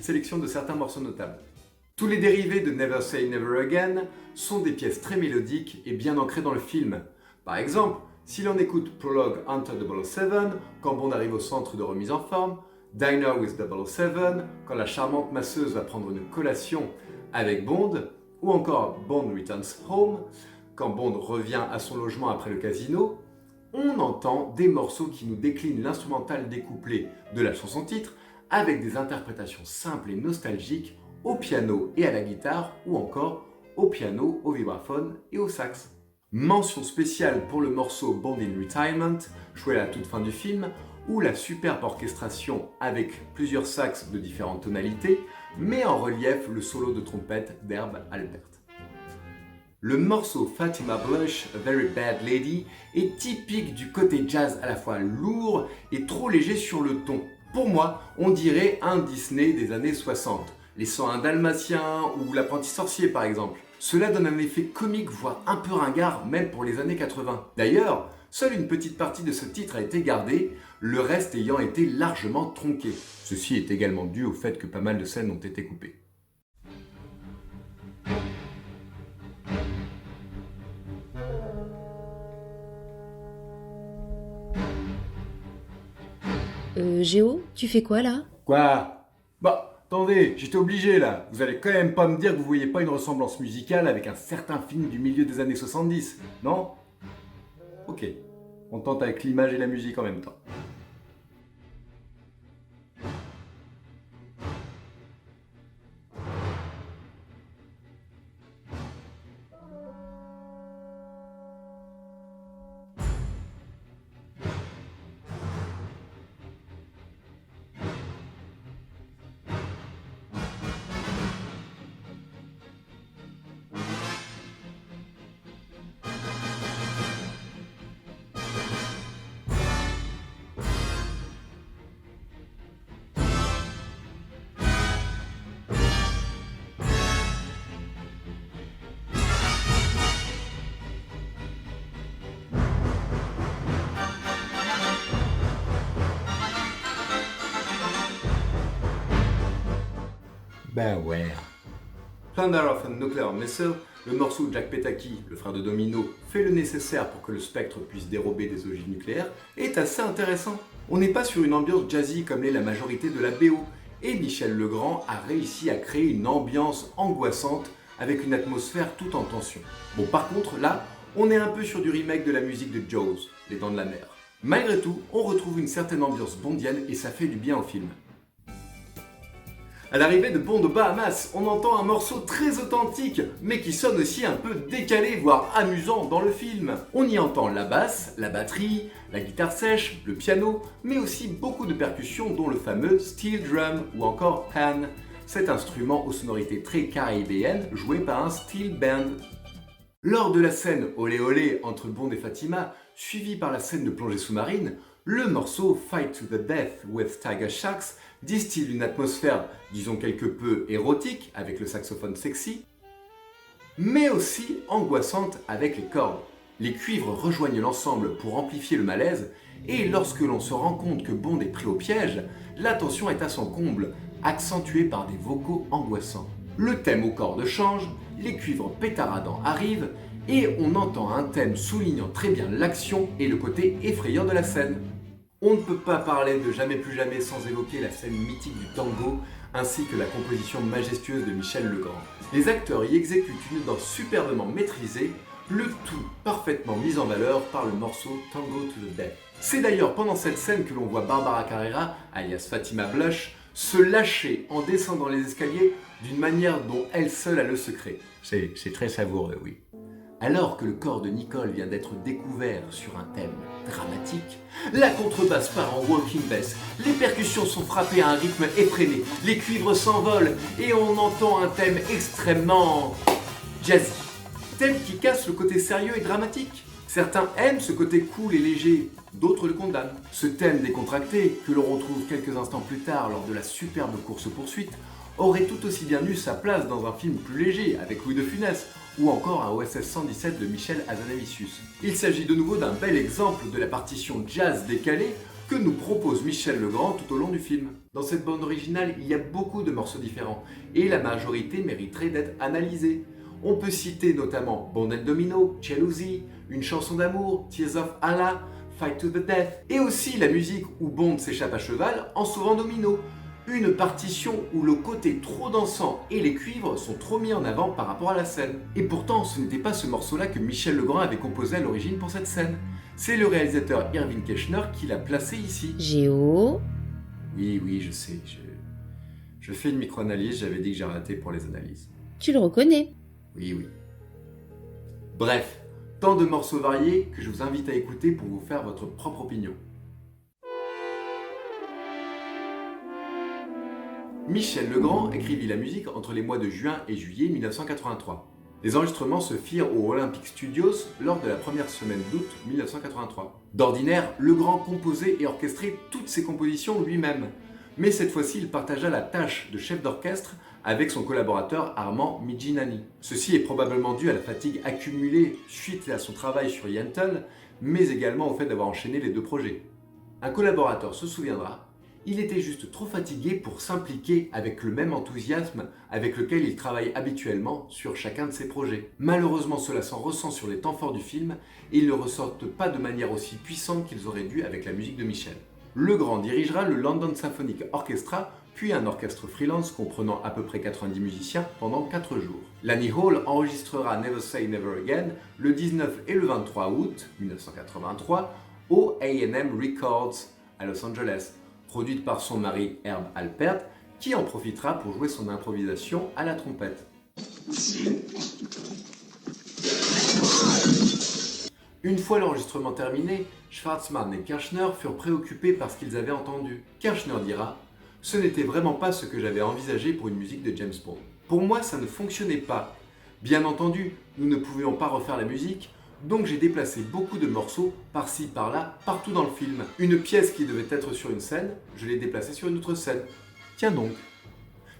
sélection de certains morceaux notables. Tous les dérivés de Never Say Never Again sont des pièces très mélodiques et bien ancrées dans le film. Par exemple, si l'on écoute Prologue Hunter 007 quand Bond arrive au centre de remise en forme, Diner with 007 quand la charmante masseuse va prendre une collation avec Bond, ou encore Bond Returns Home quand Bond revient à son logement après le casino, on entend des morceaux qui nous déclinent l'instrumental découplé de la chanson-titre avec des interprétations simples et nostalgiques au piano et à la guitare ou encore au piano, au vibraphone et au sax. Mention spéciale pour le morceau Bond in Retirement, joué à la toute fin du film, où la superbe orchestration avec plusieurs saxes de différentes tonalités met en relief le solo de trompette d'Herb Alpert. Le morceau Fatima Blush, A Very Bad Lady est typique du côté jazz à la fois lourd et trop léger sur le ton. Pour moi, on dirait un Disney des années 60, les 101 Dalmatiens ou l'apprenti sorcier par exemple. Cela donne un effet comique voire un peu ringard même pour les années 80. D'ailleurs, seule une petite partie de ce titre a été gardée, le reste ayant été largement tronqué. Ceci est également dû au fait que pas mal de scènes ont été coupées. Géo, tu fais quoi là? Quoi? Bah, attendez, j'étais obligé là. Vous allez quand même pas me dire que vous voyez pas une ressemblance musicale avec un certain film du milieu des années 70, non? Ok, on tente avec l'image et la musique en même temps. Ben ouais. Thunder of a Nuclear Missile, le morceau où Jack Petaki, le frère de Domino, fait le nécessaire pour que le spectre puisse dérober des ogives nucléaires, est assez intéressant. On n'est pas sur une ambiance jazzy comme l'est la majorité de la BO, et Michel Legrand a réussi à créer une ambiance angoissante avec une atmosphère tout en tension. Bon, par contre, là, on est un peu sur du remake de la musique de Jaws, Les Dents de la Mer. Malgré tout, on retrouve une certaine ambiance bondienne et ça fait du bien au film. À l'arrivée de Bond aux Bahamas, on entend un morceau très authentique, mais qui sonne aussi un peu décalé, voire amusant dans le film. On y entend la basse, la batterie, la guitare sèche, le piano, mais aussi beaucoup de percussions dont le fameux steel drum ou encore pan, cet instrument aux sonorités très caribéennes joué par un steel band. Lors de la scène Olé Olé entre Bond et Fatima, suivie par la scène de plongée sous-marine, le morceau Fight to the Death with Tiger Sharks distille une atmosphère, disons quelque peu érotique avec le saxophone sexy, mais aussi angoissante avec les cordes. Les cuivres rejoignent l'ensemble pour amplifier le malaise, et lorsque l'on se rend compte que Bond est pris au piège, la tension est à son comble, accentuée par des vocaux angoissants. Le thème aux cordes change, les cuivres pétaradants arrivent, et on entend un thème soulignant très bien l'action et le côté effrayant de la scène. On ne peut pas parler de Jamais plus jamais sans évoquer la scène mythique du tango, ainsi que la composition majestueuse de Michel Legrand. Les acteurs y exécutent une danse superbement maîtrisée, le tout parfaitement mis en valeur par le morceau Tango to the Death. C'est d'ailleurs pendant cette scène que l'on voit Barbara Carrera, alias Fatima Blush, se lâcher en descendant les escaliers d'une manière dont elle seule a le secret. C'est très savoureux, oui. Alors que le corps de Nicole vient d'être découvert sur un thème dramatique, la contrebasse part en walking bass, les percussions sont frappées à un rythme effréné, les cuivres s'envolent et on entend un thème extrêmement jazzy. Thème qui casse le côté sérieux et dramatique. Certains aiment ce côté cool et léger, d'autres le condamnent. Ce thème décontracté, que l'on retrouve quelques instants plus tard lors de la superbe course-poursuite, aurait tout aussi bien eu sa place dans un film plus léger avec Louis de Funès, ou encore un OSS 117 de Michel Hazanavicius. Il s'agit de nouveau d'un bel exemple de la partition jazz décalée Que nous propose Michel Legrand tout au long du film? Dans cette bande originale, il y a beaucoup de morceaux différents, et la majorité mériterait d'être analysée. On peut citer notamment Bondel Domino, Jalousie, Une chanson d'amour, Tears of Allah, Fight to the Death, et aussi la musique où Bond s'échappe à cheval en sauvant Domino. Une partition où le côté trop dansant et les cuivres sont trop mis en avant par rapport à la scène. Et pourtant, ce n'était pas ce morceau-là que Michel Legrand avait composé à l'origine pour cette scène. C'est le réalisateur Irving Keschner qui l'a placé ici. Géo? Oui, je sais. Je fais une micro-analyse, j'avais dit que j'ai raté pour les analyses. Tu le reconnais? Oui. Bref, tant de morceaux variés que je vous invite à écouter pour vous faire votre propre opinion. Michel Legrand écrivit la musique entre les mois de juin et juillet 1983. Les enregistrements se firent au Olympic Studios lors de la première semaine d'août 1983. D'ordinaire, Legrand composait et orchestrait toutes ses compositions lui-même. Mais cette fois-ci, il partagea la tâche de chef d'orchestre avec son collaborateur Armand Midginani. Ceci est probablement dû à la fatigue accumulée suite à son travail sur Yentl, mais également au fait d'avoir enchaîné les deux projets. Un collaborateur se souviendra, il était juste trop fatigué pour s'impliquer avec le même enthousiasme avec lequel il travaille habituellement sur chacun de ses projets. Malheureusement, cela s'en ressent sur les temps forts du film et ils ne ressortent pas de manière aussi puissante qu'ils auraient dû avec la musique de Michel. Legrand dirigera le London Symphonic Orchestra, puis un orchestre freelance comprenant à peu près 90 musiciens pendant 4 jours. Lani Hall enregistrera Never Say Never Again le 19 et le 23 août 1983 au A&M Records à Los Angeles, produite par son mari Herb Alpert, qui en profitera pour jouer son improvisation à la trompette. Une fois l'enregistrement terminé, Schwartzman et Kirchner furent préoccupés par ce qu'ils avaient entendu. Kirchner dira « Ce n'était vraiment pas ce que j'avais envisagé pour une musique de James Bond. Pour moi, ça ne fonctionnait pas. Bien entendu, nous ne pouvions pas refaire la musique, donc j'ai déplacé beaucoup de morceaux par-ci, par-là, partout dans le film. Une pièce qui devait être sur une scène, je l'ai déplacée sur une autre scène. Tiens donc. »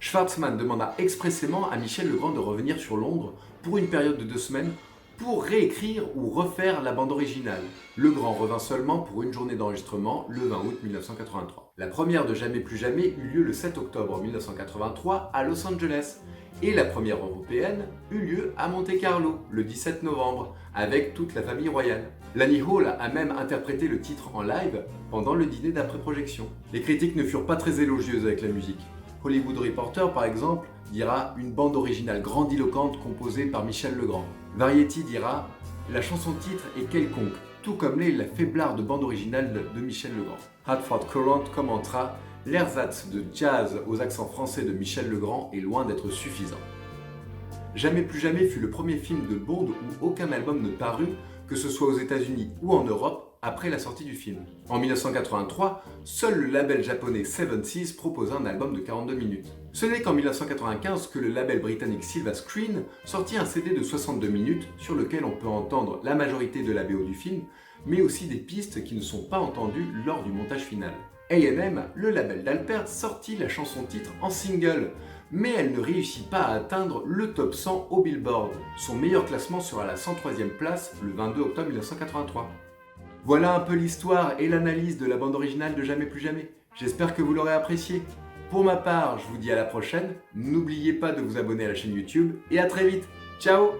Schwartzman demanda expressément à Michel Legrand de revenir sur Londres pour une période de 2 semaines pour réécrire ou refaire la bande originale. Legrand revint seulement pour une journée d'enregistrement le 20 août 1983. La première de Jamais plus jamais eut lieu le 7 octobre 1983 à Los Angeles et la première européenne eut lieu à Monte-Carlo le 17 novembre avec toute la famille royale. Lani Hall a même interprété le titre en live pendant le dîner d'après-projection. Les critiques ne furent pas très élogieuses avec la musique. Hollywood Reporter, par exemple, dira une bande originale grandiloquente composée par Michel Legrand. Variety dira la chanson-titre est quelconque, tout comme l'est la faiblarde bande originale de Michel Legrand. Hartford Courant commentera l'ersatz de jazz aux accents français de Michel Legrand est loin d'être suffisant. Jamais plus jamais fut le premier film de Bond où aucun album ne parut, que ce soit aux États-Unis ou en Europe, après la sortie du film. En 1983, seul le label japonais Seven Seas proposa un album de 42 minutes. Ce n'est qu'en 1995 que le label britannique Silva Screen sortit un CD de 62 minutes sur lequel on peut entendre la majorité de la BO du film, mais aussi des pistes qui ne sont pas entendues lors du montage final. A&M, le label d'Alpert, sortit la chanson-titre en single, mais elle ne réussit pas à atteindre le top 100 au Billboard. Son meilleur classement sera à la 103e place le 22 octobre 1983. Voilà un peu l'histoire et l'analyse de la bande originale de Jamais plus jamais. J'espère que vous l'aurez apprécié. Pour ma part, je vous dis à la prochaine. N'oubliez pas de vous abonner à la chaîne YouTube et à très vite. Ciao!